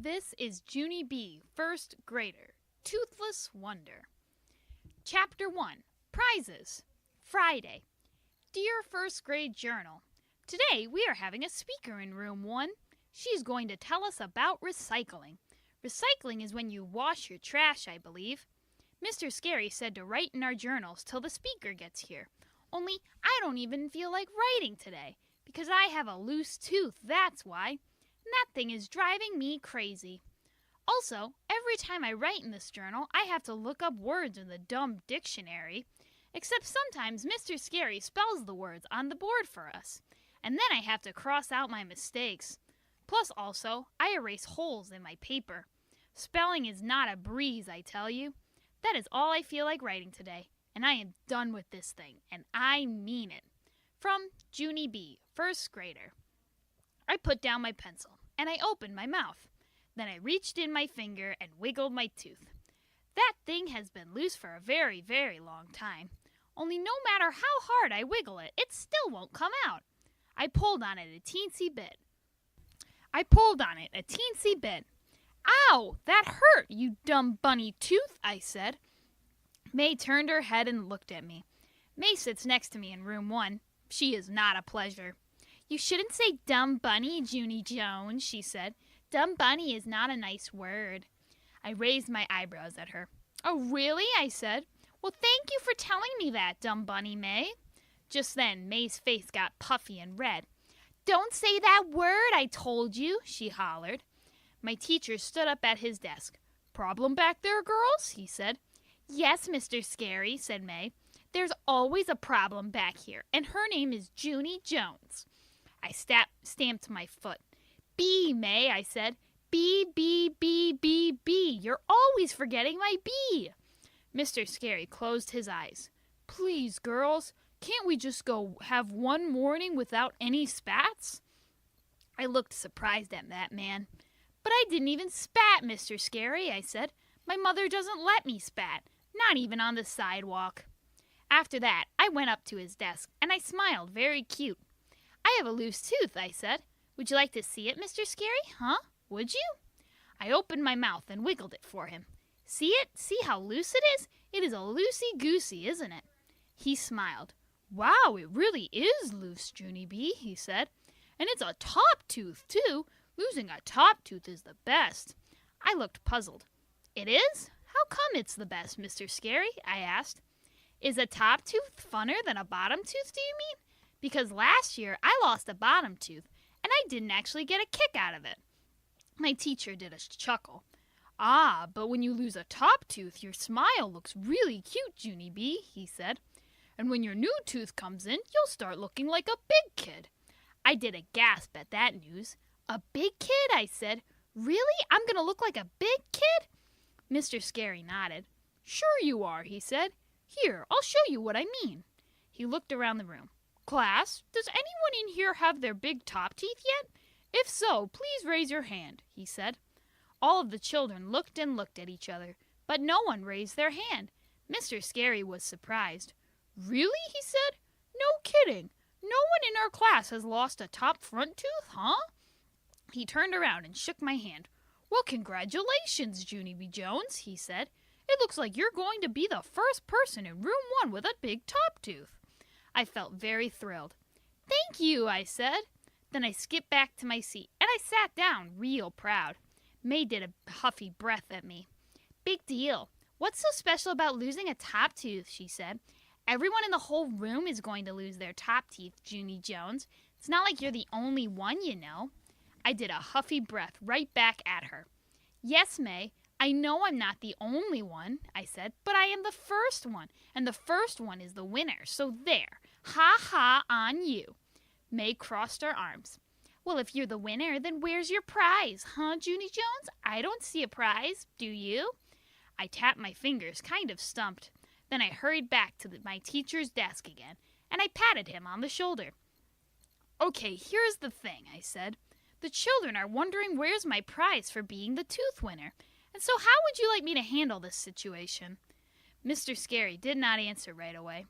This is Junie B, first grader, Toothless Wonder. Chapter 1, Prizes, Friday. Dear First Grade Journal, today we are having a speaker in room 1. She's going to tell us about recycling. Recycling is when you wash your trash, I believe. Mr. Scary said to write in our journals till the speaker gets here. Only I don't even feel like writing today, because I have a loose tooth, that's why. And that thing is driving me crazy. Also, every time I write in this journal, I have to look up words in the dumb dictionary. Except sometimes Mr. Scary spells the words on the board for us. And then I have to cross out my mistakes. Plus also, I erase holes in my paper. Spelling is not a breeze, I tell you. That is all I feel like writing today. And I am done with this thing. And I mean it. From Junie B, first grader. I put down my pencil, and I opened my mouth. Then I reached in my finger and wiggled my tooth. That thing has been loose for a very, very long time. Only no matter how hard I wiggle it, it still won't come out. I pulled on it a teensy bit. Ow, that hurt, you dumb bunny tooth, I said. May turned her head and looked at me. May sits next to me in room 1. She is not a pleasure. You shouldn't say dumb bunny, Junie Jones, she said. Dumb bunny is not a nice word. I raised my eyebrows at her. Oh, really? I said. Well, thank you for telling me that, dumb bunny, May. Just then, May's face got puffy and red. Don't say that word, I told you, she hollered. My teacher stood up at his desk. Problem back there, girls? He said. Yes, Mr. Scary, said May. There's always a problem back here, and her name is Junie Jones. I stamped my foot. B, May, I said. B, B, B, B, B. You're always forgetting my B. Mr. Scary closed his eyes. Please, girls, can't we just go have one morning without any spats? I looked surprised at that man. But I didn't even spat, Mr. Scary, I said. My mother doesn't let me spat, not even on the sidewalk. After that, I went up to his desk, and I smiled very cute. I have a loose tooth, I said. Would you like to see it, Mr. Scary? Huh? Would you? I opened my mouth and wiggled it for him. See it? See how loose it is? It is a loosey-goosey, isn't it? He smiled. Wow, it really is loose, Junie B, he said. And it's a top tooth, too. Losing a top tooth is the best. I looked puzzled. It is? How come it's the best, Mr. Scary? I asked. Is a top tooth funner than a bottom tooth, do you mean? Because last year I lost a bottom tooth, and I didn't actually get a kick out of it. My teacher did a chuckle. Ah, but when you lose a top tooth, your smile looks really cute, Junie B, he said. And when your new tooth comes in, you'll start looking like a big kid. I did a gasp at that news. A big kid, I said. Really? I'm going to look like a big kid? Mr. Scary nodded. Sure you are, he said. Here, I'll show you what I mean. He looked around the room. Class, does anyone in here have their big top teeth yet? If so, please raise your hand, he said. All of the children looked and looked at each other, but no one raised their hand. Mr. Scary was surprised. Really, he said. No kidding. No one in our class has lost a top front tooth, huh? He turned around and shook my hand. Well, congratulations, Junie B. Jones, he said. It looks like you're going to be the first person in room 1 with a big top tooth. I felt very thrilled. Thank you, I said. Then I skipped back to my seat, and I sat down real proud. May did a huffy breath at me. Big deal. What's so special about losing a top tooth, she said. Everyone in the whole room is going to lose their top teeth, Junie Jones. It's not like you're the only one, you know. I did a huffy breath right back at her. Yes, May, I know I'm not the only one, I said, but I am the first one, and the first one is the winner, so there. Ha ha on you. May crossed her arms. Well, if you're the winner, then where's your prize, huh, Junie Jones? I don't see a prize, do you? I tapped my fingers, kind of stumped. Then I hurried back to my teacher's desk again, and I patted him on the shoulder. Okay, here's the thing, I said. The children are wondering where's my prize for being the tooth winner, and so how would you like me to handle this situation? Mr. Scary did not answer right away.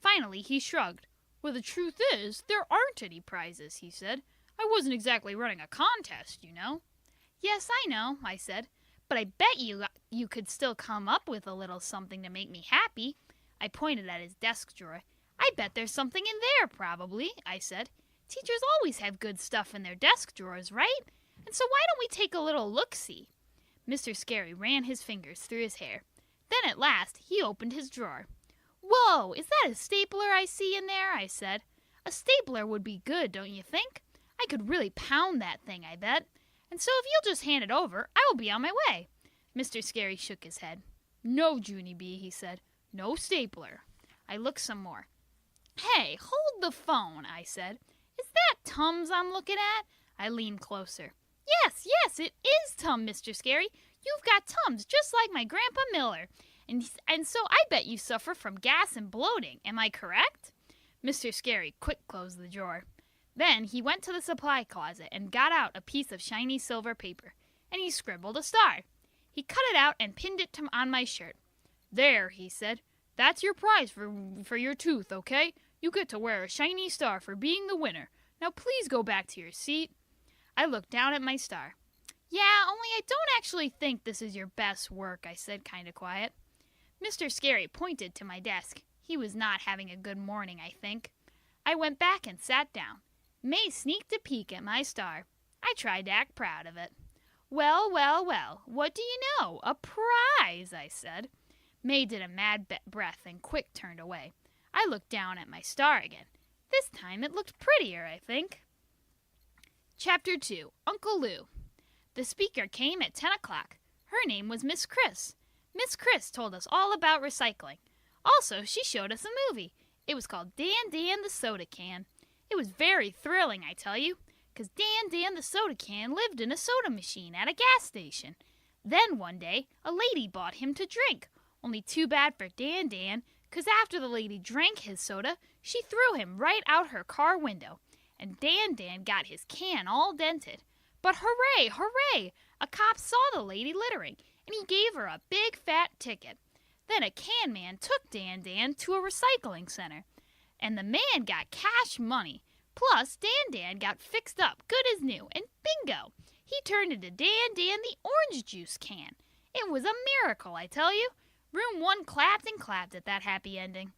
Finally, he shrugged. Well, the truth is, there aren't any prizes, he said. I wasn't exactly running a contest, you know. Yes, I know, I said. But I bet you could still come up with a little something to make me happy. I pointed at his desk drawer. I bet there's something in there, probably, I said. Teachers always have good stuff in their desk drawers, right? And so why don't we take a little look-see? Mr. Scary ran his fingers through his hair. Then at last he opened his drawer. Whoa, is that a stapler I see in there? I said. A stapler would be good, don't you think? I could really pound that thing, I bet. And so if you'll just hand it over, I will be on my way. Mr. Scary shook his head. No, Junie B., he said. No stapler. I looked some more. Hey, hold the phone, I said. Is that Tums I'm looking at? I leaned closer. Yes, it is Tum, Mr. Scary. You've got Tums, just like my Grandpa Miller. And so I bet you suffer from gas and bloating. Am I correct? Mr. Scary quick closed the drawer. Then he went to the supply closet and got out a piece of shiny silver paper, and he scribbled a star. He cut it out and pinned it on my shirt. There, he said. That's your prize for your tooth, okay? You get to wear a shiny star for being the winner. Now please go back to your seat. I looked down at my star. Yeah, only I don't actually think this is your best work, I said, kind of quiet. Mr. Scary pointed to my desk. He was not having a good morning, I think. I went back and sat down. May sneaked a peek at my star. I tried to act proud of it. Well, what do you know? A prize, I said. May did a mad breath and quick turned away. I looked down at my star again. This time it looked prettier, I think. Chapter 2, Uncle Lou. The speaker came at 10 o'clock. Her name was Miss Chris. Miss Chris told us all about recycling. Also, she showed us a movie. It was called Dan the Soda Can. It was very thrilling, I tell you, because Dan the Soda Can lived in a soda machine at a gas station. Then one day, a lady bought him to drink. Only too bad for Dan, because after the lady drank his soda, she threw him right out her car window. And Dan got his can all dented. But hooray! A cop saw the lady littering, and he gave her a big fat ticket. Then a can man took Dan to a recycling center. And the man got cash money. Plus, Dan got fixed up good as new, and bingo! He turned into Dan the orange juice can. It was a miracle, I tell you. Room 1 clapped and clapped at that happy ending.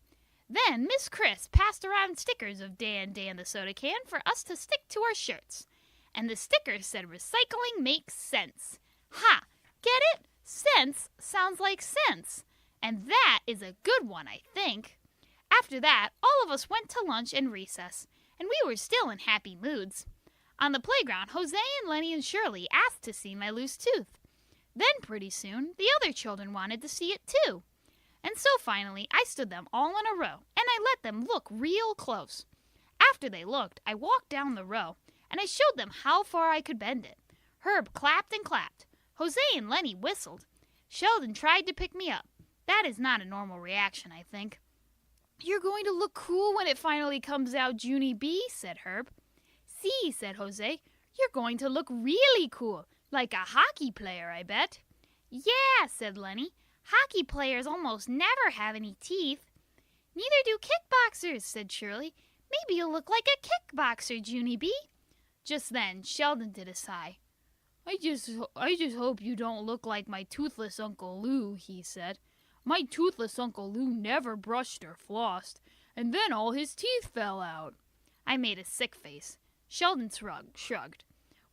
Then Miss Chris passed around stickers of Dan the soda can for us to stick to our shirts. And the stickers said recycling makes sense. Ha! Get it? Sense sounds like sense. And that is a good one, I think. After that, all of us went to lunch and recess, and we were still in happy moods. On the playground, Jose and Lenny and Shirley asked to see my loose tooth. Then pretty soon, the other children wanted to see it too. And so finally, I stood them all in a row, and I let them look real close. After they looked, I walked down the row, and I showed them how far I could bend it. Herb clapped and clapped. Jose and Lenny whistled. Sheldon tried to pick me up. That is not a normal reaction, I think. You're going to look cool when it finally comes out, Junie B., said Herb. See, said Jose, you're going to look really cool, like a hockey player, I bet. Yeah, said Lenny. Hockey players almost never have any teeth. Neither do kickboxers, said Shirley. Maybe you'll look like a kickboxer, Junie B. Just then, Sheldon did a sigh. I just hope you don't look like my toothless Uncle Lou, he said. My toothless Uncle Lou never brushed or flossed, and then all his teeth fell out. I made a sick face. Sheldon shrugged.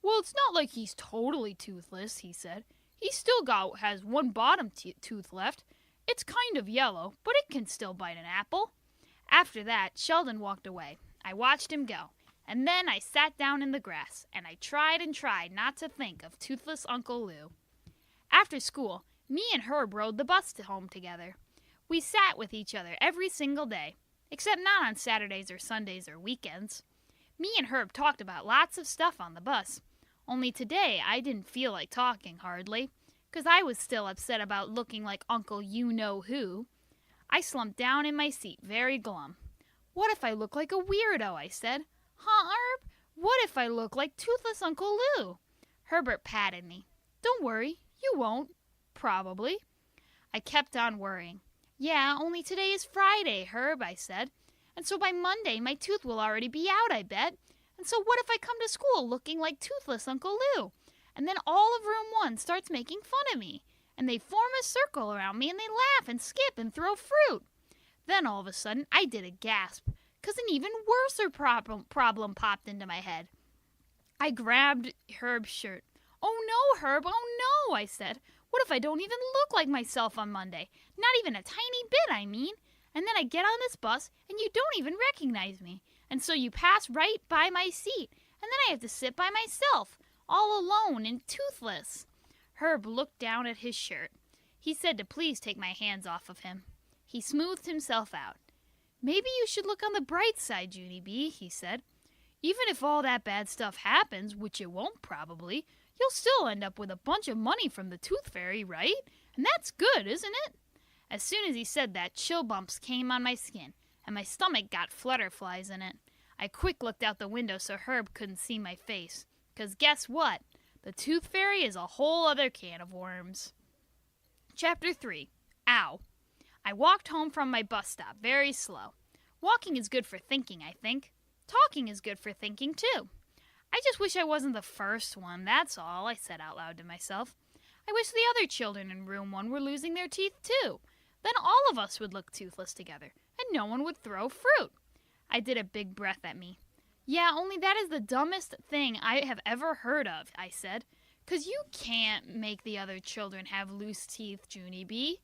Well, it's not like he's totally toothless, he said. He still has one bottom tooth left. It's kind of yellow, but it can still bite an apple. After that, Sheldon walked away. I watched him go, and then I sat down in the grass, and I tried not to think of toothless Uncle Lou. After school, me and Herb rode the bus home together. We sat with each other every single day, except not on Saturdays or Sundays or weekends. Me and Herb talked about lots of stuff on the bus. Only today I didn't feel like talking hardly, 'cause I was still upset about looking like Uncle You-Know-Who. I slumped down in my seat, very glum. What if I look like a weirdo, I said. Huh, Herb? What if I look like toothless Uncle Lou? Herbert patted me. Don't worry, you won't. Probably. I kept on worrying. Yeah, only today is Friday, Herb, I said. And so by Monday my tooth will already be out, I bet. And so what if I come to school looking like toothless Uncle Lou? And then all of room 1 starts making fun of me. And they form a circle around me and they laugh and skip and throw fruit. Then all of a sudden I did a gasp, 'cause an even worse problem popped into my head. I grabbed Herb's shirt. "Oh no, Herb, oh no," I said. "What if I don't even look like myself on Monday? Not even a tiny bit, I mean. And then I get on this bus and you don't even recognize me. And so you pass right by my seat. And then I have to sit by myself, all alone and toothless." Herb looked down at his shirt. He said to please take my hands off of him. He smoothed himself out. "Maybe you should look on the bright side, Junie B," he said. "Even if all that bad stuff happens, which it won't probably, you'll still end up with a bunch of money from the Tooth Fairy, right? And that's good, isn't it?" As soon as he said that, chill bumps came on my skin, and my stomach got flutterflies in it. I quick looked out the window so Herb couldn't see my face. 'Cause guess what? The Tooth Fairy is a whole other can of worms. Chapter 3. Ow. I walked home from my bus stop very slow. Walking is good for thinking, I think. Talking is good for thinking, too. "I just wish I wasn't the first one, that's all," I said out loud to myself. "I wish the other children in room 1 were losing their teeth, too. Then all of us would look toothless together, and no one would throw fruit." I did a big breath at me. "Yeah, only that is the dumbest thing I have ever heard of," I said. "'Cause you can't make the other children have loose teeth, Junie B."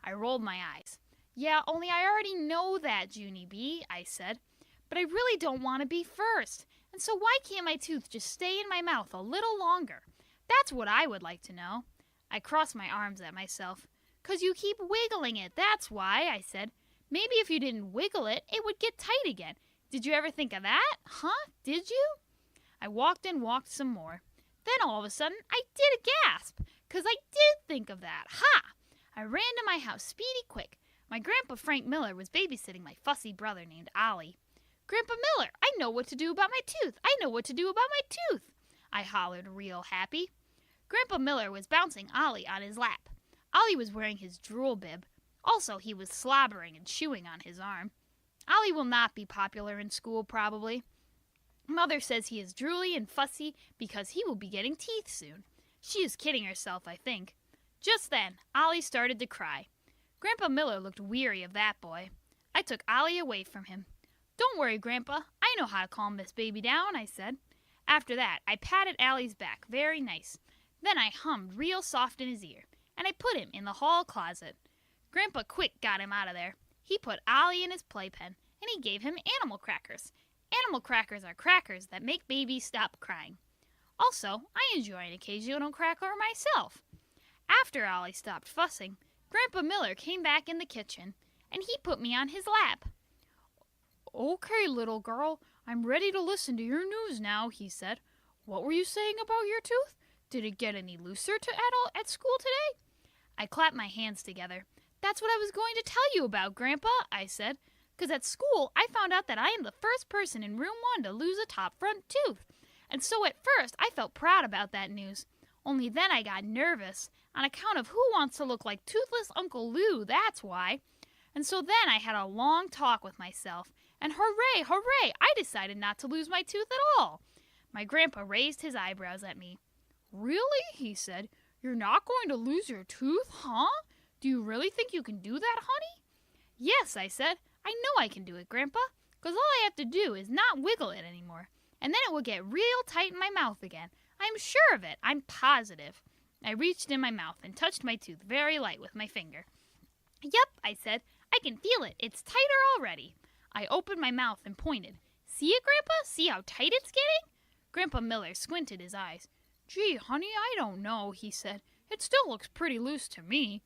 I rolled my eyes. "Yeah, only I already know that, Junie B," I said. "But I really don't want to be first. And so why can't my tooth just stay in my mouth a little longer? That's what I would like to know." I crossed my arms at myself. "'Cause you keep wiggling it, that's why," I said. "Maybe if you didn't wiggle it, it would get tight again. Did you ever think of that? Huh? Did you?" I walked and walked some more. Then all of a sudden, I did a gasp, 'cause I did think of that. Ha! I ran to my house, speedy quick. My Grandpa Frank Miller was babysitting my fussy brother named Ollie. "Grandpa Miller, I know what to do about my tooth. I know what to do about my tooth," I hollered real happy. Grandpa Miller was bouncing Ollie on his lap. Ollie was wearing his drool bib. Also, he was slobbering and chewing on his arm. Ollie will not be popular in school, probably. Mother says he is drooly and fussy because he will be getting teeth soon. She is kidding herself, I think. Just then, Ollie started to cry. Grandpa Miller looked weary of that boy. I took Ollie away from him. "Don't worry, Grandpa. I know how to calm this baby down," I said. After that, I patted Allie's back very nice. Then I hummed real soft in his ear, and I put him in the hall closet. Grandpa quick got him out of there. He put Ollie in his playpen, and he gave him animal crackers. Animal crackers are crackers that make babies stop crying. Also, I enjoy an occasional cracker myself. After Ollie stopped fussing, Grandpa Miller came back in the kitchen, and he put me on his lap. "Okay, little girl, I'm ready to listen to your news now," he said. "What were you saying about your tooth? Did it get any looser at school today?" I clapped my hands together. "That's what I was going to tell you about, Grandpa," I said. "'Cause at school I found out that I am the first person in room 1 to lose a top front tooth. And so at first I felt proud about that news. Only then I got nervous, on account of who wants to look like toothless Uncle Lou, that's why. And so then I had a long talk with myself, and hooray, hooray, I decided not to lose my tooth at all." My grandpa raised his eyebrows at me. "Really?" he said. "You're not going to lose your tooth, huh? Do you really think you can do that, honey?" "Yes," I said. "I know I can do it, Grandpa, 'cause all I have to do is not wiggle it anymore, and then it will get real tight in my mouth again. I'm sure of it. I'm positive." I reached in my mouth and touched my tooth very light with my finger. "Yep," I said. "I can feel it. It's tighter already." I opened my mouth and pointed. "See it, Grandpa? See how tight it's getting?" Grandpa Miller squinted his eyes. "Gee, honey, I don't know," he said. "It still looks pretty loose to me."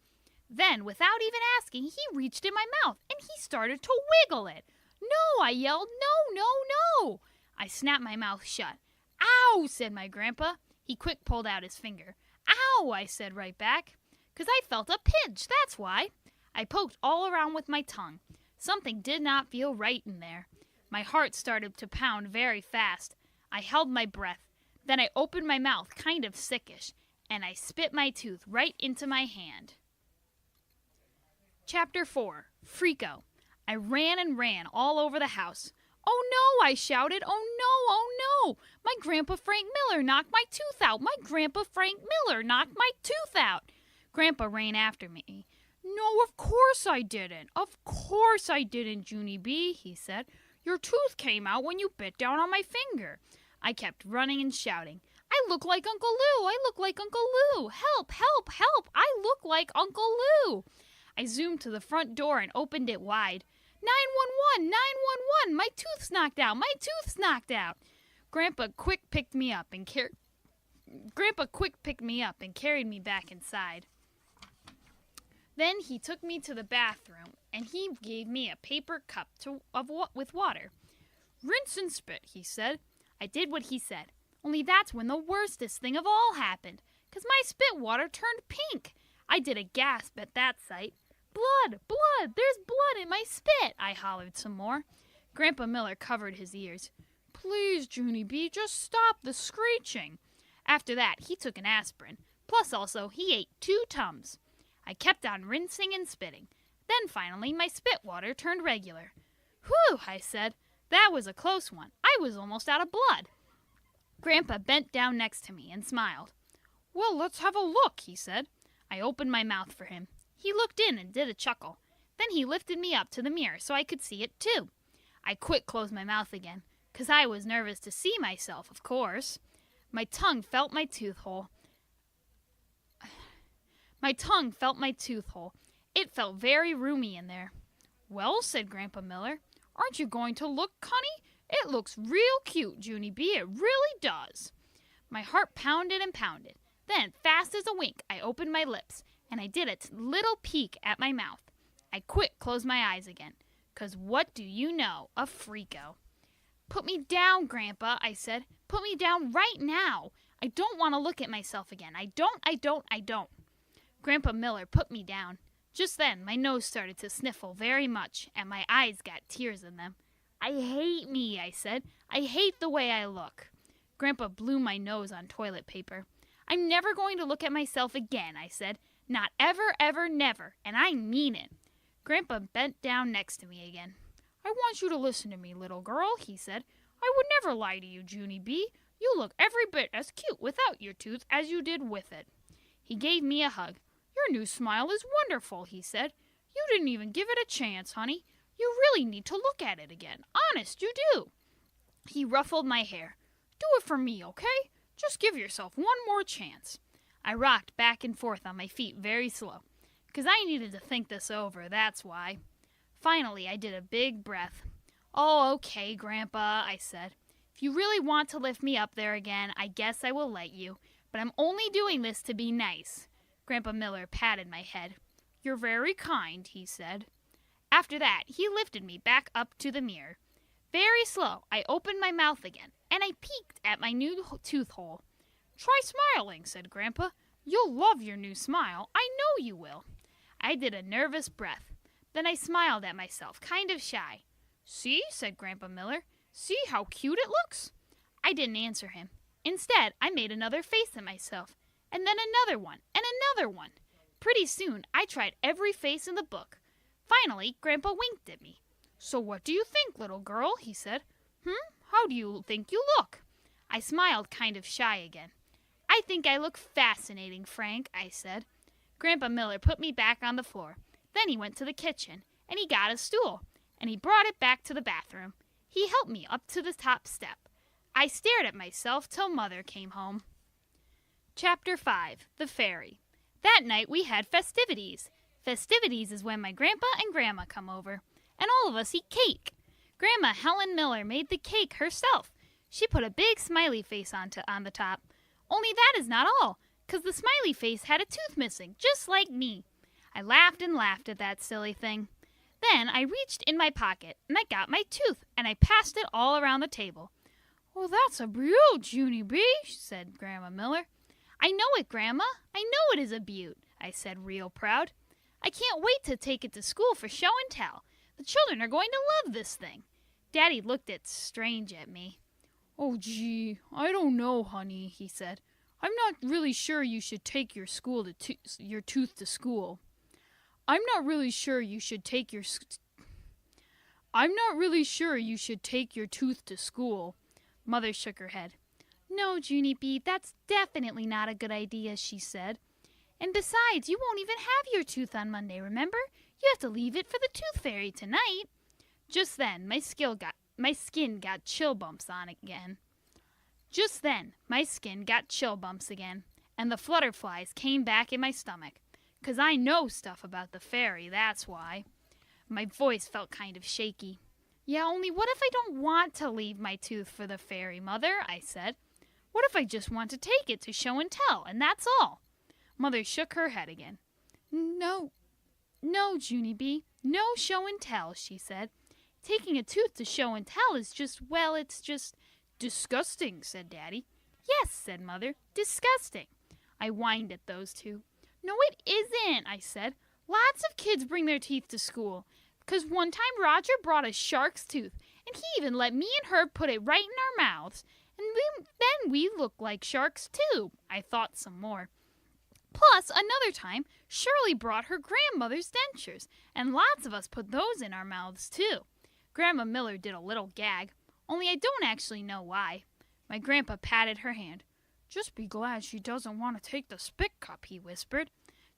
Then, without even asking, he reached in my mouth, and he started to wiggle it. "No," I yelled. "No, no, no." I snapped my mouth shut. "Ow," said my grandpa. He quick pulled out his finger. "Ow," I said right back. 'Cause I felt a pinch, that's why. I poked all around with my tongue. Something did not feel right in there. My heart started to pound very fast. I held my breath. Then I opened my mouth, kind of sickish, and I spit my tooth right into my hand. Chapter 4. Freako. I ran and ran all over the house. "Oh no," I shouted. "Oh no, oh no! My Grandpa Frank Miller knocked my tooth out! My Grandpa Frank Miller knocked my tooth out!" Grandpa ran after me. "No, of course I didn't. Of course I didn't, Junie B," he said. "Your tooth came out when you bit down on my finger." I kept running and shouting. "I look like Uncle Lou! I look like Uncle Lou! Help, help, help! I look like Uncle Lou!" I zoomed to the front door and opened it wide. 911! 911! My tooth's knocked out! My tooth's knocked out! Grandpa quick picked me up and carried me back inside. Then he took me to the bathroom and he gave me a paper cup with water. "Rinse and spit," he said. I did what he said. Only that's when the worstest thing of all happened, 'cause my spit water turned pink. I did a gasp at that sight. "Blood! Blood! There's blood in my spit!" I hollered some more. Grandpa Miller covered his ears. "Please, Junie B, just stop the screeching." After that, he took an aspirin. Plus also, he ate 2 Tums. I kept on rinsing and spitting. Then finally, my spit water turned regular. "Whew," I said. "That was a close one. I was almost out of blood." Grandpa bent down next to me and smiled. "Well, let's have a look," he said. I opened my mouth for him. He looked in and did a chuckle. Then he lifted me up to the mirror so I could see it too. I quick closed my mouth again, 'cause I was nervous to see myself, of course. My tongue felt my tooth hole. It felt very roomy in there. "Well," said Grandpa Miller, "aren't you going to look, honey? It looks real cute, Junie B. It really does." My heart pounded and pounded. Then, fast as a wink, I opened my lips, and I did a little peek at my mouth. I quick closed my eyes again, 'cause what do you know, a freako. "Put me down, Grandpa," I said. "Put me down right now. I don't want to look at myself again. I don't. Grandpa Miller put me down. Just then, my nose started to sniffle very much, and my eyes got tears in them. "I hate me," I said. "I hate the way I look." Grandpa blew my nose on toilet paper. "I'm never going to look at myself again," I said. "Not ever, ever, never, and I mean it." Grandpa bent down next to me again. "I want you to listen to me, little girl," he said. "I would never lie to you, Junie B. You look every bit as cute without your tooth as you did with it." He gave me a hug. "Your new smile is wonderful," he said. "You didn't even give it a chance, honey. You really need to look at it again. Honest, you do." He ruffled my hair. "Do it for me, okay? Just give yourself one more chance." I rocked back and forth on my feet very slow, 'cause I needed to think this over, that's why. Finally, I did a big breath. "Oh, okay, Grandpa," I said. "If you really want to lift me up there again, I guess I will let you, but I'm only doing this to be nice." Grandpa Miller patted my head. "You're very kind," he said. After that, he lifted me back up to the mirror. Very slow, I opened my mouth again, and I peeked at my new tooth hole. "Try smiling," said Grandpa. "You'll love your new smile. I know you will." I did a nervous breath. Then I smiled at myself, kind of shy. "See," said Grandpa Miller. "See how cute it looks?" I didn't answer him. Instead, I made another face at myself, and then another one, and another one. Pretty soon, I tried every face in the book. Finally, Grandpa winked at me. "So what do you think, little girl?" he said. How do you think you look?" I smiled kind of shy again. "I think I look fascinating, Frank," I said. Grandpa Miller put me back on the floor. Then he went to the kitchen, and he got a stool, and he brought it back to the bathroom. He helped me up to the top step. I stared at myself till Mother came home. Chapter 5. The Fairy. That night we had festivities. Festivities is when my grandpa and grandma come over, and all of us eat cake. Grandma Helen Miller made the cake herself. She put a big smiley face on the top. Only that is not all, 'cause the smiley face had a tooth missing, just like me. I laughed and laughed at that silly thing. Then I reached in my pocket, and I got my tooth, and I passed it all around the table. "Oh, that's a beaut, Junie B," said Grandma Miller. "I know it, Grandma. I know it is a beaut," I said real proud. "I can't wait to take it to school for show and tell. The children are going to love this thing." Daddy looked strange at me. "Oh, gee, I don't know, honey," he said. "I'm not really sure you should take your tooth to school. I'm not really sure you should take your I'm not really sure you should take your tooth to school. Mother shook her head. No, Junie B., that's definitely not a good idea, she said. And besides, you won't even have your tooth on Monday, remember? You have to leave it for the tooth fairy tonight. Just then, my skin got chill bumps again, and the flutterflies came back in my stomach. 'Cause I know stuff about the fairy, that's why. My voice felt kind of shaky. Yeah, only what if I don't want to leave my tooth for the fairy, Mother? I said. What if I just want to take it to show and tell, and that's all? Mother shook her head again. No, Junie B., no show and tell, she said. Taking a tooth to show and tell is just, well, it's just disgusting, said Daddy. Yes, said Mother, disgusting. I whined at those two. No, it isn't, I said. Lots of kids bring their teeth to school. 'Cause one time Roger brought a shark's tooth, and he even let me and Herb put it right in our mouths. And then we look like sharks, too. I thought some more. Plus, another time, Shirley brought her grandmother's dentures, and lots of us put those in our mouths, too. Grandma Miller did a little gag, only I don't actually know why. My grandpa patted her hand. Just be glad she doesn't want to take the spit cup, he whispered.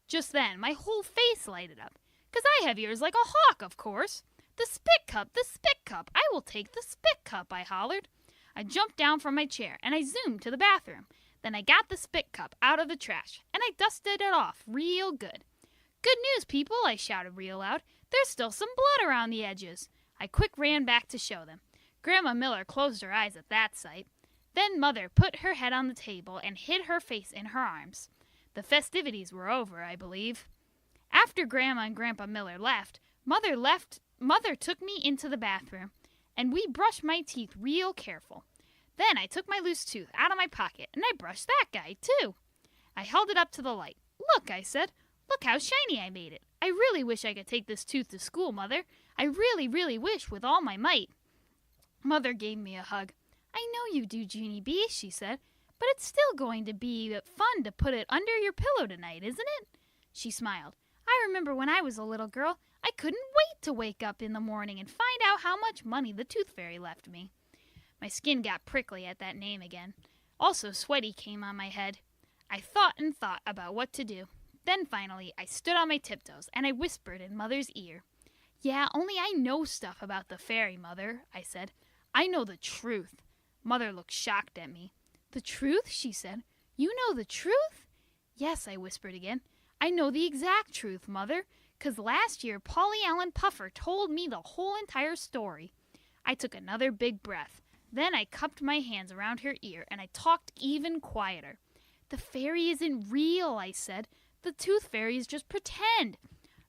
Just then, my whole face lighted up. 'Cause I have ears like a hawk, of course. The spit cup, the spit cup. I will take the spit cup, I hollered. I jumped down from my chair, and I zoomed to the bathroom. Then I got the spit cup out of the trash, and I dusted it off real good. Good news, people, I shouted real loud. There's still some blood around the edges. I quick ran back to show them. Grandma Miller closed her eyes at that sight. Then Mother put her head on the table and hid her face in her arms. The festivities were over, I believe. After Grandma and Grandpa Miller left, Mother took me into the bathroom, and we brushed my teeth real careful. Then I took my loose tooth out of my pocket, and I brushed that guy, too. I held it up to the light. Look, I said. Look how shiny I made it. I really wish I could take this tooth to school, Mother. I really, really wish with all my might. Mother gave me a hug. I know you do, Junie B., she said, but it's still going to be fun to put it under your pillow tonight, isn't it? She smiled. I remember when I was a little girl, I couldn't wait to wake up in the morning and find out how much money the tooth fairy left me. My skin got prickly at that name again. Also, sweaty came on my head. I thought and thought about what to do. Then finally, I stood on my tiptoes and I whispered in Mother's ear. Yeah, only I know stuff about the fairy, Mother, I said. I know the truth. Mother looked shocked at me. The truth? She said. You know the truth? Yes, I whispered again. I know the exact truth, Mother, 'cause last year Polly Allen Puffer told me the whole entire story. I took another big breath. Then I cupped my hands around her ear and I talked even quieter. The fairy isn't real, I said. The tooth fairy is just pretend.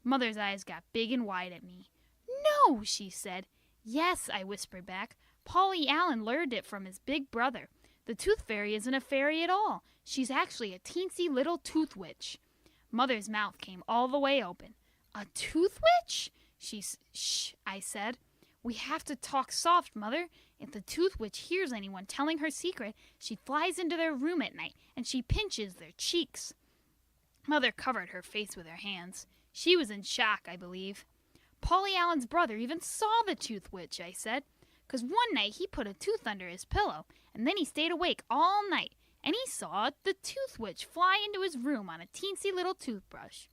Mother's eyes got big and wide at me. No, she said. Yes, I whispered back. Polly Allen learned it from his big brother. The tooth fairy isn't a fairy at all. She's actually a teensy little tooth witch. Mother's mouth came all the way open. A tooth witch? Shh, I said. We have to talk soft, Mother. If the tooth witch hears anyone telling her secret, she flies into their room at night and she pinches their cheeks. Mother covered her face with her hands. She was in shock, I believe. Polly Allen's brother even saw the tooth witch, I said, 'cause one night he put a tooth under his pillow, and then he stayed awake all night, and he saw the tooth witch fly into his room on a teensy little toothbrush.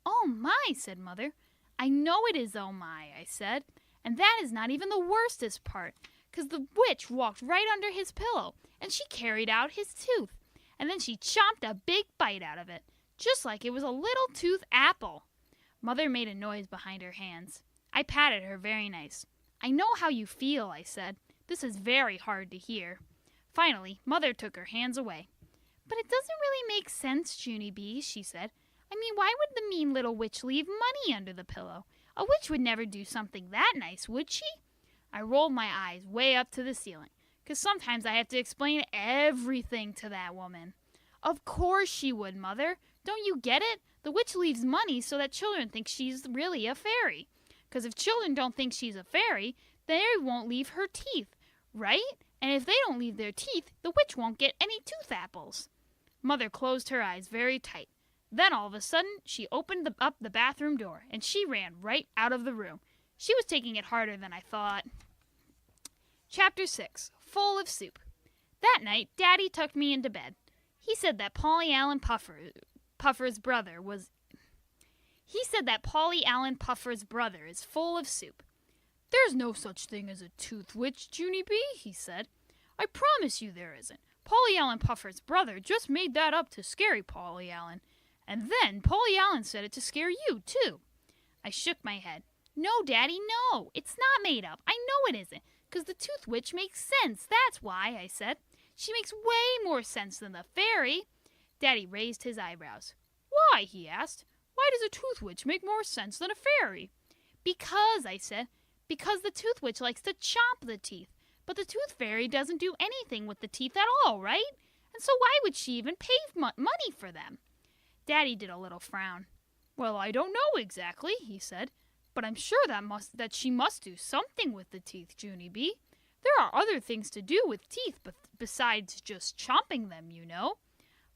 Oh my, said Mother. I know it is oh my, I said, and that is not even the worstest part, 'cause the witch walked right under his pillow, and she carried out his tooth, and then she chomped a big bite out of it, just like it was a little tooth apple. Mother made a noise behind her hands. I patted her very nice. I know how you feel, I said. This is very hard to hear. Finally, Mother took her hands away. But it doesn't really make sense, Junie B., she said. I mean, why would the mean little witch leave money under the pillow? A witch would never do something that nice, would she? I rolled my eyes way up to the ceiling, 'cause sometimes I have to explain everything to that woman. Of course she would, Mother. Don't you get it? The witch leaves money so that children think she's really a fairy. 'Cause if children don't think she's a fairy, they won't leave her teeth, right? And if they don't leave their teeth, the witch won't get any tooth apples. Mother closed her eyes very tight. Then all of a sudden, she opened up the bathroom door, and she ran right out of the room. She was taking it harder than I thought. Chapter 6. Full of Soup. That night, Daddy tucked me into bed. He said that Polly Allen Puffer's brother is full of soup. "There's no such thing as a tooth witch, Junie B," he said. "I promise you there isn't. Polly Allen Puffer's brother just made that up to scare Polly Allen. And then Polly Allen said it to scare you, too." I shook my head. "No, Daddy, no. It's not made up. I know it isn't, 'cause the tooth witch makes sense. That's why," I said. "She makes way more sense than the fairy." Daddy raised his eyebrows. "Why?" he asked. "Why does a tooth witch make more sense than a fairy?" "Because," I said, "because the tooth witch likes to chomp the teeth. But the tooth fairy doesn't do anything with the teeth at all, right? And so why would she even pay money for them?" Daddy did a little frown. "Well, I don't know exactly," he said. "But I'm sure that she must do something with the teeth, Junie B. There are other things to do with teeth besides just chomping them, you know."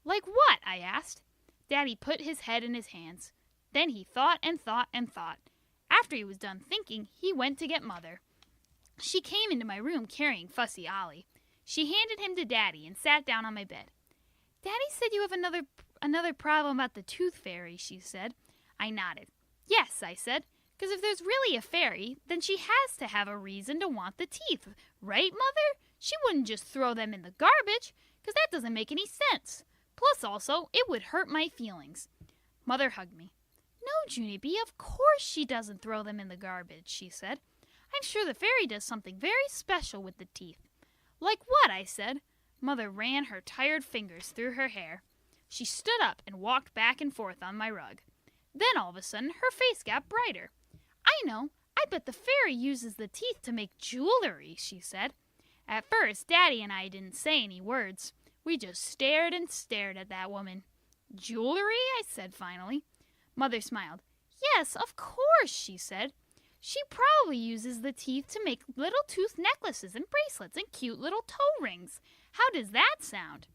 "Like what?" I asked. Daddy put his head in his hands. Then he thought and thought and thought. After he was done thinking, he went to get Mother. She came into my room carrying Fussy Ollie. She handed him to Daddy and sat down on my bed. "Daddy said you have another problem about the tooth fairy," she said. I nodded. "Yes," I said, "because if there's really a fairy, then she has to have a reason to want the teeth, right, Mother? She wouldn't just throw them in the garbage, because that doesn't make any sense. Plus, also, it would hurt my feelings." Mother hugged me. "No, Junie B, of course she doesn't throw them in the garbage," she said. "I'm sure the fairy does something very special with the teeth." "Like what?" I said. Mother ran her tired fingers through her hair. She stood up and walked back and forth on my rug. Then all of a sudden her face got brighter. "I know. I bet the fairy uses the teeth to make jewelry," she said. At first, Daddy and I didn't say any words. We just stared and stared at that woman. "Jewelry?" I said finally. Mother smiled. "Yes, of course," she said. "She probably uses the teeth to make little tooth necklaces and bracelets and cute little toe rings. How does that sound?"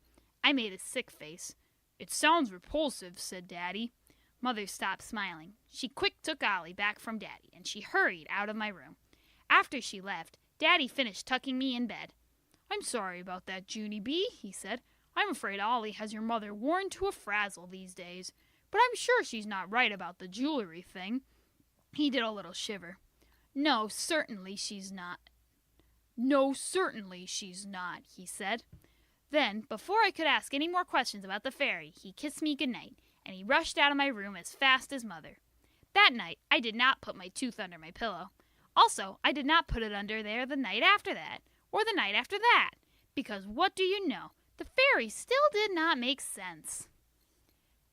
I made a sick face. "It sounds repulsive," said Daddy. Mother stopped smiling. She quick took Ollie back from Daddy, and she hurried out of my room. After she left, Daddy finished tucking me in bed. "I'm sorry about that, Junie B," he said. "I'm afraid Ollie has your mother worn to a frazzle these days. But I'm sure she's not right about the jewelry thing." He did a little shiver. No, certainly she's not," he said. Then, before I could ask any more questions about the fairy, he kissed me goodnight, and he rushed out of my room as fast as Mother. That night, I did not put my tooth under my pillow. Also, I did not put it under there the night after that, or the night after that, because what do you know? The fairy still did not make sense.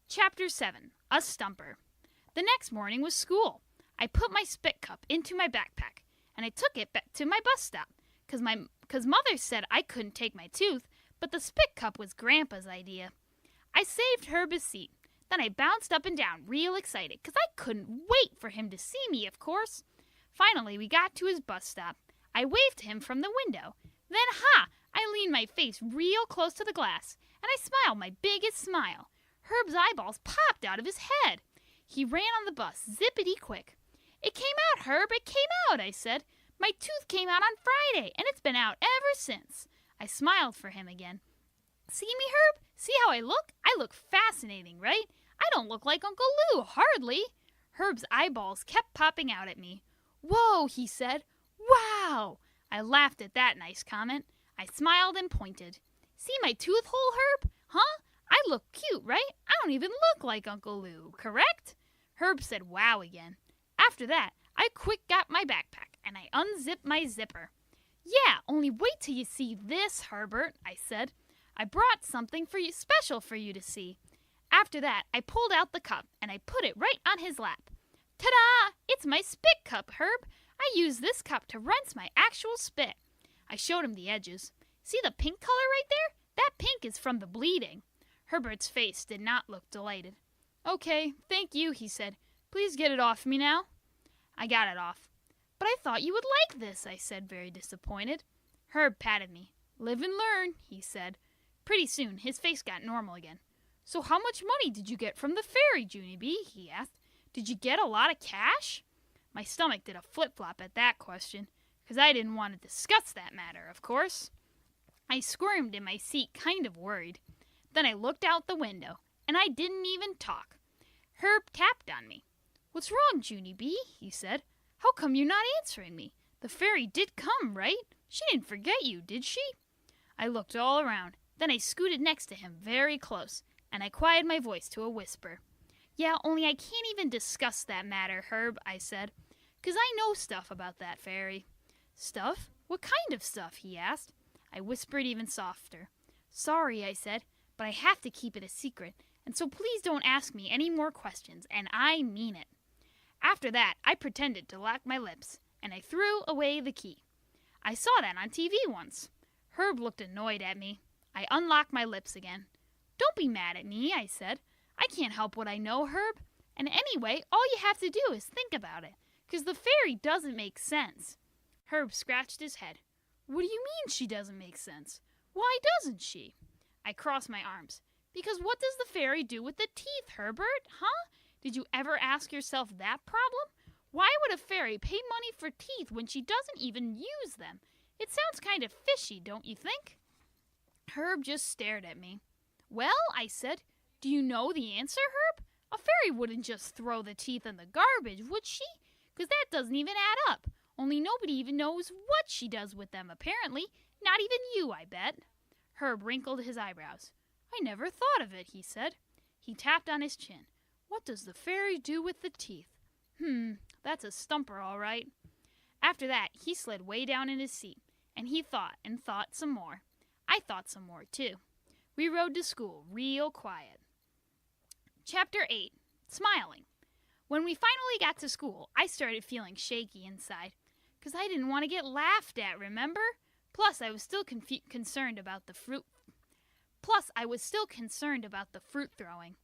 Chapter 7. A Stumper. The next morning was school. I put my spit cup into my backpack, and I took it back to my bus stop, because Mother said I couldn't take my tooth, but the spit cup was Grandpa's idea. I saved Herb a seat. Then I bounced up and down, real excited, because I couldn't wait for him to see me, of course. Finally, we got to his bus stop. I waved to him from the window. Then, I leaned my face real close to the glass, and I smiled my biggest smile. Herb's eyeballs popped out of his head. He ran on the bus, zippity-quick. "It came out, Herb, it came out," I said. "My tooth came out on Friday, and it's been out ever since." I smiled for him again. "See me, Herb? See how I look? I look fascinating, right? I don't look like Uncle Lou, hardly." Herb's eyeballs kept popping out at me. "Whoa," he said. "Wow!" I laughed at that nice comment. I smiled and pointed. "See my tooth hole, Herb? Huh? I look cute, right? I don't even look like Uncle Lou, correct?" Herb said wow again. After that, I quick got my backpack, and I unzipped my zipper. "Yeah, only wait till you see this, Herbert," I said. "I brought something special for you to see." After that, I pulled out the cup, and I put it right on his lap. "Ta-da! It's my spit cup, Herb. I use this cup to rinse my actual spit." I showed him the edges. "See the pink color right there? That pink is from the bleeding." Herbert's face did not look delighted. "Okay, thank you," he said. "Please get it off me now." I got it off. "But I thought you would like this," I said, very disappointed. Herb patted me. "Live and learn," he said. Pretty soon, his face got normal again. "So how much money did you get from the fairy, Junie B?" he asked. "Did you get a lot of cash?" My stomach did a flip-flop at that question, 'cause I didn't want to discuss that matter, of course. I squirmed in my seat, kind of worried. Then I looked out the window, and I didn't even talk. Herb tapped on me. "What's wrong, Junie B?" he said. "How come you're not answering me? The fairy did come, right? She didn't forget you, did she?" I looked all around. Then I scooted next to him very close, and I quieted my voice to a whisper. "Yeah, only I can't even discuss that matter, Herb," I said, "'cause I know stuff about that fairy." "Stuff? What kind of stuff?" he asked. I whispered even softer. "Sorry," I said, "but I have to keep it a secret, and so please don't ask me any more questions, and I mean it." After that, I pretended to lock my lips, and I threw away the key. I saw that on TV once. Herb looked annoyed at me. I unlocked my lips again. "Don't be mad at me," I said. "I can't help what I know, Herb. And anyway, all you have to do is think about it, 'cause the fairy doesn't make sense." Herb scratched his head. "What do you mean she doesn't make sense? Why doesn't she?" I crossed my arms. "Because what does the fairy do with the teeth, Herbert? Huh? Did you ever ask yourself that problem? Why would a fairy pay money for teeth when she doesn't even use them? It sounds kind of fishy, don't you think?" Herb just stared at me. "Well," I said, "do you know the answer, Herb? A fairy wouldn't just throw the teeth in the garbage, would she? 'Cause that doesn't even add up. Only nobody even knows what she does with them, apparently. Not even you, I bet." Herb wrinkled his eyebrows. "I never thought of it," he said. He tapped on his chin. "What does the fairy do with the teeth? That's a stumper, all right." After that, he slid way down in his seat, and he thought and thought some more. I thought some more, too. We rode to school real quiet. Chapter 8. Smiling. When we finally got to school, I started feeling shaky inside, 'cause I didn't want to get laughed at, remember? Plus, I was still concerned about the fruit throwing.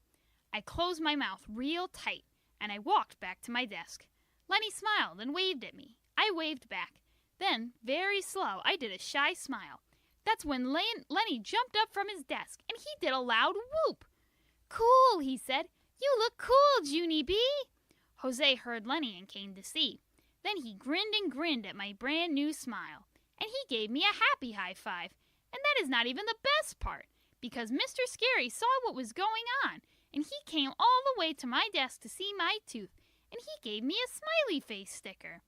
I closed my mouth real tight, and I walked back to my desk. Lenny smiled and waved at me. I waved back. Then, very slow, I did a shy smile. That's when Lenny jumped up from his desk, and he did a loud whoop. "Cool," he said. "You look cool, Junie B." Jose heard Lenny and came to see. Then he grinned and grinned at my brand new smile, and he gave me a happy high five. And that is not even the best part, because Mr. Scary saw what was going on, and he came all the way to my desk to see my tooth, and he gave me a smiley face sticker.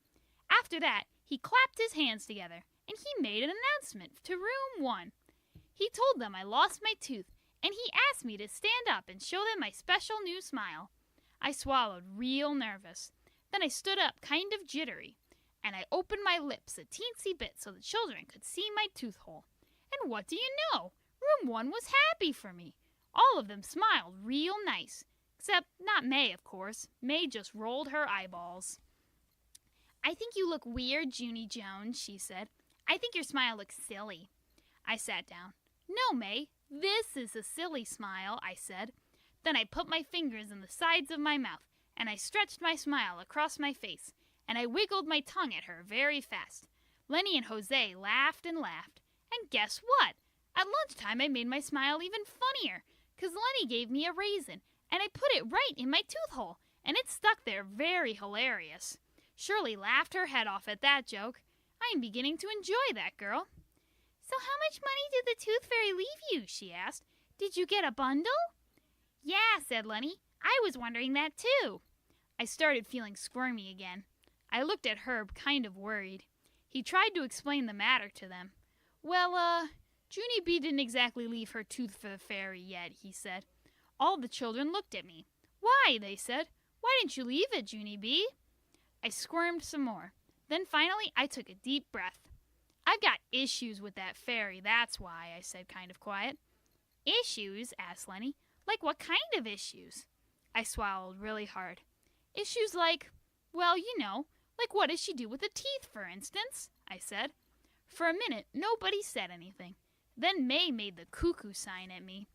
After that, he clapped his hands together, and he made an announcement to room 1. He told them I lost my tooth, and he asked me to stand up and show them my special new smile. I swallowed real nervous. Then I stood up kind of jittery, and I opened my lips a teensy bit so the children could see my tooth hole. And what do you know? Room 1 was happy for me. All of them smiled real nice, except not May, of course. May just rolled her eyeballs. "I think you look weird, Junie Jones," she said. "I think your smile looks silly." I sat down. "No, May, this is a silly smile," I said. Then I put my fingers in the sides of my mouth, and I stretched my smile across my face, and I wiggled my tongue at her very fast. Lenny and Jose laughed and laughed. And guess what? At lunchtime I made my smile even funnier, 'cause Lenny gave me a raisin, and I put it right in my tooth hole, and it stuck there very hilarious. Shirley laughed her head off at that joke. I am beginning to enjoy that girl. "So how much money did the tooth fairy leave you?" she asked. "Did you get a bundle?" "Yeah," said Lenny. "I was wondering that too." I started feeling squirmy again. I looked at Herb kind of worried. He tried to explain the matter to them. "Well, Junie B didn't exactly leave her tooth for the fairy yet," he said. All the children looked at me. "Why?" they said. "Why didn't you leave it, Junie B?" I squirmed some more. Then finally I took a deep breath. "I've got issues with that fairy, that's why," I said kind of quiet. "Issues?" asked Lenny. "Like what kind of issues?" I swallowed really hard. "Issues like, well, you know, like what does she do with the teeth, for instance?" I said. For a minute, nobody said anything. Then May made the cuckoo sign at me.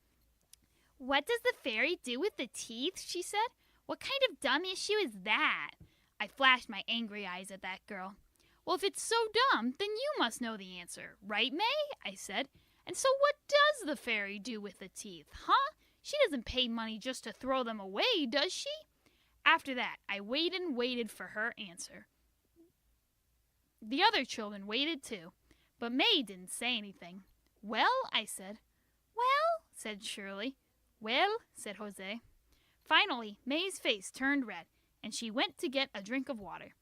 "What does the fairy do with the teeth?" she said. "What kind of dumb issue is that?" I flashed my angry eyes at that girl. "Well, if it's so dumb, then you must know the answer, right, May?" I said. "And so what does the fairy do with the teeth, huh? She doesn't pay money just to throw them away, does she?" After that, I waited and waited for her answer. The other children waited too, but May didn't say anything. Well, I said. Well, said Shirley. Well, said Jose. Finally, May's face turned red, and she went to get a drink of water.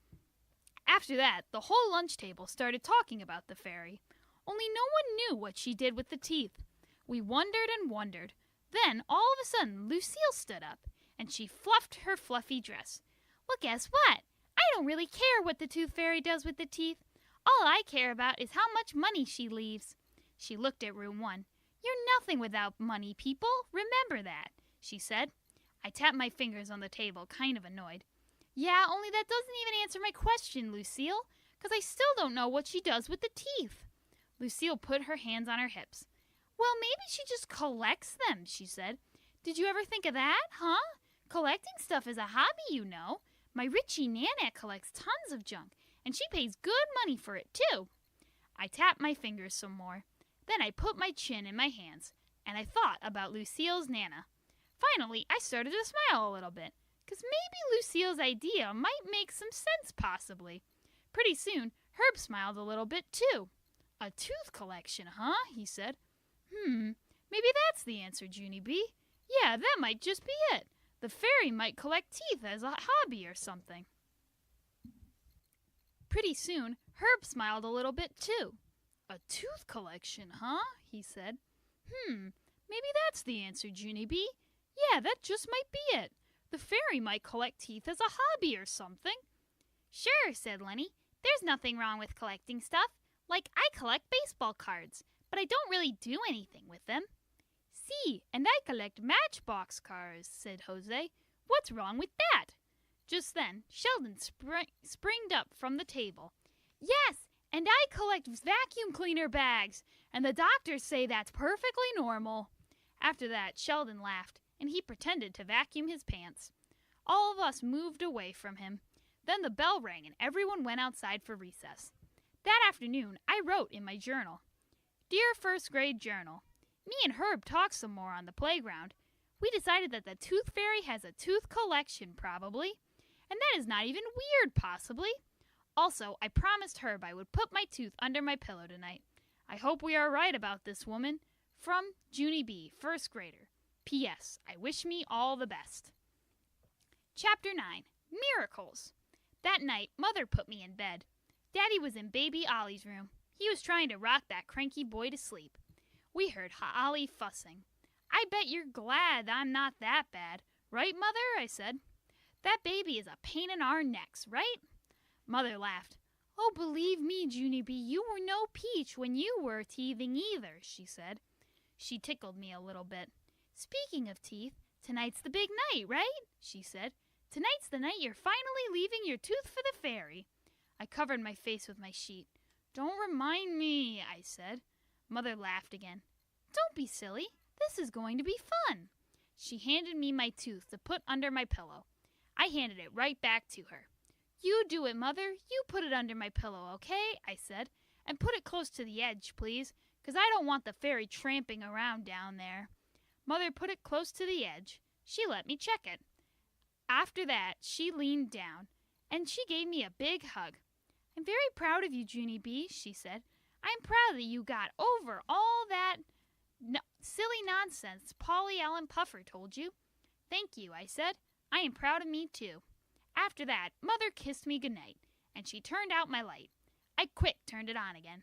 After that, the whole lunch table started talking about the fairy. Only no one knew what she did with the teeth. We wondered and wondered. Then, all of a sudden, Lucille stood up, and she fluffed her fluffy dress. Well, guess what? I don't really care what the tooth fairy does with the teeth. All I care about is how much money she leaves. She looked at room 1. You're nothing without money, people. Remember that, she said. I tapped my fingers on the table, kind of annoyed. Yeah, only that doesn't even answer my question, Lucille, because I still don't know what she does with the teeth. Lucille put her hands on her hips. Well, maybe she just collects them, she said. Did you ever think of that, huh? Collecting stuff is a hobby, you know. My Richie Nana collects tons of junk, and she pays good money for it, too. I tapped my fingers some more. Then I put my chin in my hands, and I thought about Lucille's Nana. Finally, I started to smile a little bit, because maybe Lucille's idea might make some sense, possibly. Pretty soon, Herb smiled a little bit, too. A tooth collection, huh? He said. Maybe that's the answer, Junie B. Yeah, that might just be it. The fairy might collect teeth as a hobby or something. Pretty soon, Herb smiled a little bit, too. A tooth collection, huh? He said. Maybe that's the answer, Junie B. Yeah, that just might be it. The fairy might collect teeth as a hobby or something. Sure, said Lenny. There's nothing wrong with collecting stuff. Like, I collect baseball cards, but I don't really do anything with them. See, and I collect matchbox cars, said Jose. What's wrong with that? Just then, Sheldon springed up from the table. Yes, and I collect vacuum cleaner bags, and the doctors say that's perfectly normal. After that, Sheldon laughed, and he pretended to vacuum his pants. All of us moved away from him. Then the bell rang, and everyone went outside for recess. That afternoon, I wrote in my journal. Dear First Grade Journal, me and Herb talked some more on the playground. We decided that the Tooth Fairy has a tooth collection, probably. And that is not even weird, possibly. Also, I promised Herb I would put my tooth under my pillow tonight. I hope we are right about this woman. From Junie B., first grader. P.S. I wish me all the best. Chapter 9. Miracles. That night, Mother put me in bed. Daddy was in baby Ollie's room. He was trying to rock that cranky boy to sleep. We heard Ollie fussing. I bet you're glad I'm not that bad. Right, Mother? I said. That baby is a pain in our necks, right? Mother laughed. Oh, believe me, Junie B., you were no peach when you were teething either, she said. She tickled me a little bit. Speaking of teeth, tonight's the big night, right? She said. Tonight's the night you're finally leaving your tooth for the fairy. I covered my face with my sheet. Don't remind me, I said. Mother laughed again. Don't be silly. This is going to be fun. She handed me my tooth to put under my pillow. I handed it right back to her. You do it, Mother. You put it under my pillow, okay? I said. And put it close to the edge, please, because I don't want the fairy tramping around down there. Mother put it close to the edge. She let me check it. After that, she leaned down, and she gave me a big hug. I'm very proud of you, Junie B., she said. I'm proud that you got over all that silly nonsense Polly Allen Puffer told you. Thank you, I said. I am proud of me, too. After that, Mother kissed me goodnight, and she turned out my light. I quick turned it on again.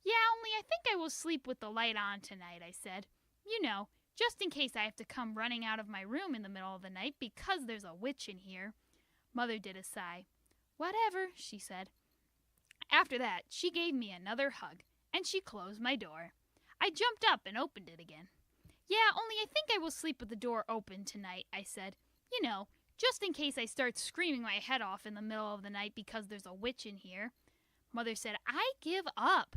Yeah, only I think I will sleep with the light on tonight, I said. You know, just in case I have to come running out of my room in the middle of the night because there's a witch in here. Mother did a sigh. Whatever, she said. After that, she gave me another hug, and she closed my door. I jumped up and opened it again. Yeah, only I think I will sleep with the door open tonight, I said. You know, just in case I start screaming my head off in the middle of the night because there's a witch in here. Mother said, I give up.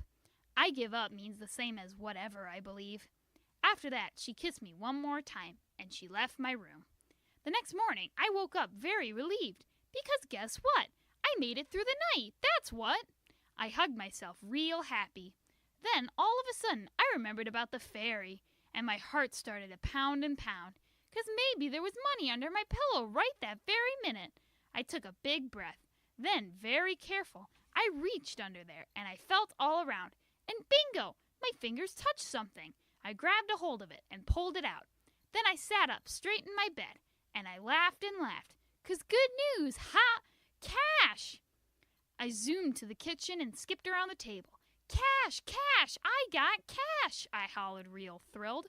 I give up means the same as whatever, I believe. After that, she kissed me one more time, and she left my room. The next morning, I woke up very relieved, because guess what? I made it through the night, that's what. I hugged myself real happy. Then, all of a sudden, I remembered about the fairy, and my heart started to pound and pound, 'cause maybe there was money under my pillow right that very minute. I took a big breath. Then, very careful, I reached under there, and I felt all around. And bingo! My fingers touched something. I grabbed a hold of it and pulled it out. Then I sat up straight in my bed, and I laughed and laughed. 'Cause good news! Ha! Cash! I zoomed to the kitchen and skipped around the table. Cash! Cash! I got cash! I hollered, real thrilled.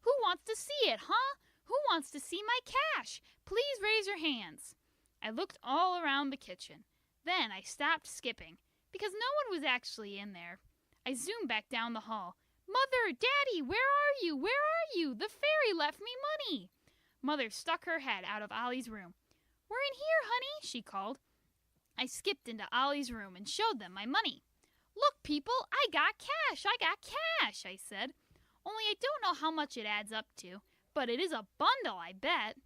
Who wants to see it, huh? Who wants to see my cash? Please raise your hands. I looked all around the kitchen. Then I stopped skipping, because no one was actually in there. I zoomed back down the hall. Mother, Daddy, where are you? Where are you? The fairy left me money. Mother stuck her head out of Ollie's room. We're in here, honey, she called. I skipped into Ollie's room and showed them my money. Look, people, I got cash, I said. Only I don't know how much it adds up to, but it is a bundle, I bet.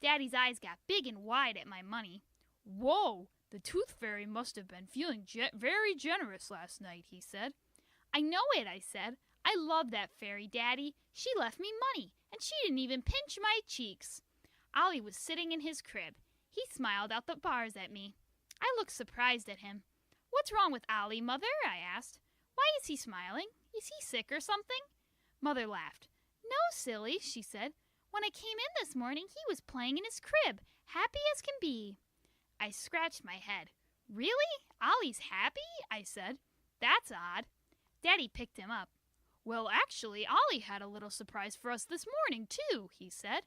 Daddy's eyes got big and wide at my money. Whoa, the tooth fairy must have been feeling very generous last night, he said. I know it, I said. I love that fairy, Daddy. She left me money, and she didn't even pinch my cheeks. Ollie was sitting in his crib. He smiled out the bars at me. I looked surprised at him. What's wrong with Ollie, Mother? I asked. Why is he smiling? Is he sick or something? Mother laughed. No, silly, she said. When I came in this morning, he was playing in his crib, happy as can be. I scratched my head. Really? Ollie's happy? I said. That's odd. Daddy picked him up. Well, actually, Ollie had a little surprise for us this morning, too, he said.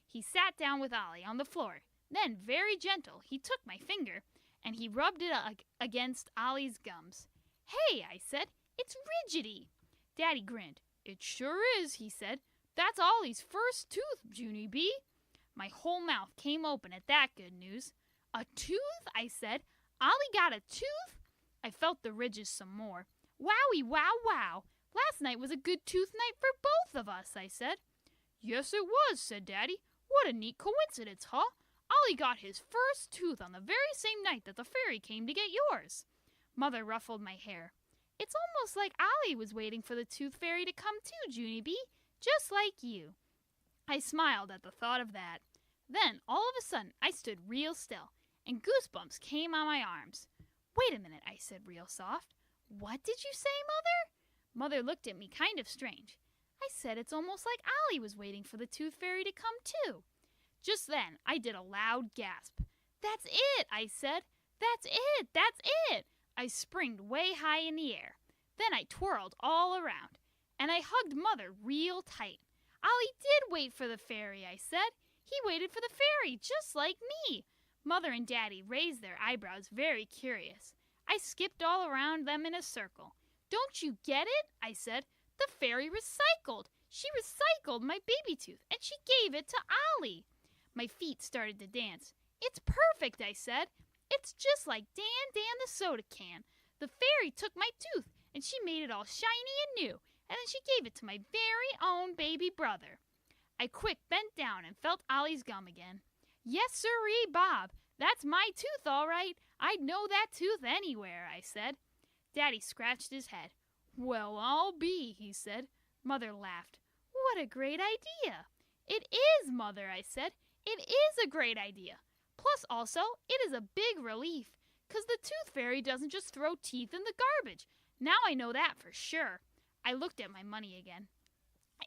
He sat down with Ollie on the floor. Then, very gentle, he took my finger, and he rubbed it against Ollie's gums. Hey, I said, it's rigidy. Daddy grinned. It sure is, he said. That's Ollie's first tooth, Junie B. My whole mouth came open at that good news. A tooth? I said. Ollie got a tooth? I felt the ridges some more. Wowie, wow, wow. Last night was a good tooth night for both of us, I said. Yes, it was, said Daddy. What a neat coincidence, huh? Ollie got his first tooth on the very same night that the fairy came to get yours. Mother ruffled my hair. It's almost like Ollie was waiting for the tooth fairy to come too, Junie B. Just like you. I smiled at the thought of that. Then, all of a sudden, I stood real still, and goosebumps came on my arms. Wait a minute, I said real soft. What did you say, Mother? Mother looked at me kind of strange. I said it's almost like Ollie was waiting for the tooth fairy to come too. Just then, I did a loud gasp. That's it, I said. That's it, that's it. I springed way high in the air. Then I twirled all around, and I hugged Mother real tight. Ollie did wait for the fairy, I said. He waited for the fairy, just like me. Mother and Daddy raised their eyebrows, very curious. I skipped all around them in a circle. Don't you get it? I said. The fairy recycled. She recycled my baby tooth, and she gave it to Ollie. My feet started to dance. It's perfect, I said. It's just like Dan the soda can. The fairy took my tooth, and she made it all shiny and new, and then she gave it to my very own baby brother. I quick bent down and felt Ollie's gum again. Yes, sirree, Bob. That's my tooth, all right. I'd know that tooth anywhere, I said. Daddy scratched his head. Well, I'll be, he said. Mother laughed. What a great idea. It is, Mother, I said. It is a great idea. Plus, also, it is a big relief, 'cause the tooth fairy doesn't just throw teeth in the garbage. Now I know that for sure. I looked at my money again.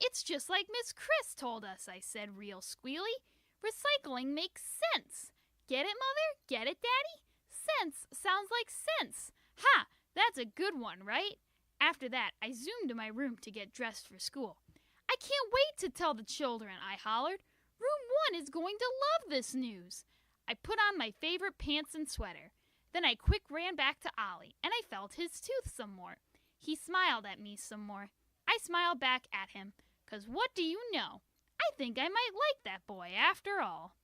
It's just like Miss Chris told us, I said real squealy. Recycling makes sense. Get it, Mother? Get it, Daddy? Sense sounds like sense. Ha! That's a good one, right? After that, I zoomed to my room to get dressed for school. I can't wait to tell the children, I hollered. Room 1 is going to love this news. I put on my favorite pants and sweater. Then I quick ran back to Ollie, and I felt his tooth some more. He smiled at me some more. I smiled back at him, 'cause what do you know? I think I might like that boy after all.